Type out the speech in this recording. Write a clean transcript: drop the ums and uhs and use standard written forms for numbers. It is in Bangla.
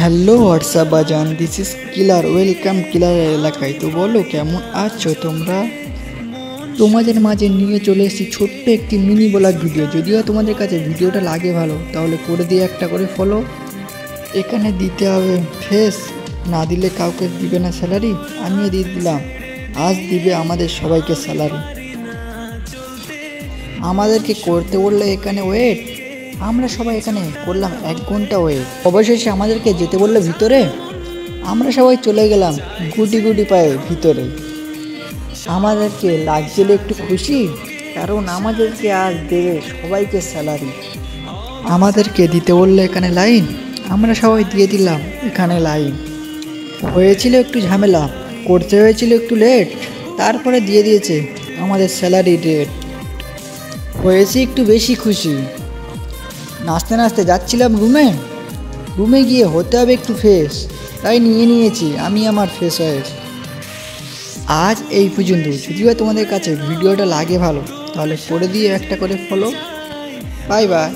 হ্যালো হোয়াটসঅ্যাপ বাজান, দিস ইজ কিলার, ওয়েলকাম কিলার এলাকায়। তো বলো কেমন আছো তোমরা? তোমাদের মাঝে নিয়ে চলে এসেছি ছোট্ট একটি মিনি ব্লগ ভিডিও। যদিও তোমাদের কাছে ভিডিওটা লাগে ভালো, তাহলে করে দিয়ে একটা করে ফলো। এখানে দিতে হবে ফেস, না দিলে কাউকে দিবে না স্যালারি। আমিও দিয়ে দিলাম, আজ দিবে আমাদের সবাইকে স্যালারি। আমাদেরকে করতে বললে এখানে ওয়েট, আমরা সবাই এখানে করলাম 1 ঘন্টা ওয়েট। অবশেষে আমাদেরকে যেতে বললো ভিতরে, আমরা সবাই চলে গেলাম গুটি গুটি পায়ে ভিতরে। আমাদেরকে লাগছিল একটু খুশি, কারণ আমাদেরকে আজ দেবে সবাইকে স্যালারি। আমাদেরকে দিতে বললো এখানে লাইন, আমরা সবাই দিয়ে দিলাম এখানে লাইন। হয়েছিল একটু ঝামেলা, করতে হয়েছিল একটু লেট, তারপরে দিয়ে দিয়েছে আমাদের স্যালারি রেট। হয়েছি একটু বেশি খুশি, নাচতে নাচতে যাচ্ছিলাম রুমে গিয়ে হতে হবে একটু ফ্রেশ, তাই নিয়ে নিয়েছি আমি আমার ফ্রেশ ওয়াশ। আজ এই পর্যন্ত। যদিও তোমাদের কাছে ভিডিওটা লাগে ভালো, তাহলে করে দিয়ে একটা করে ফলো। Bye bye.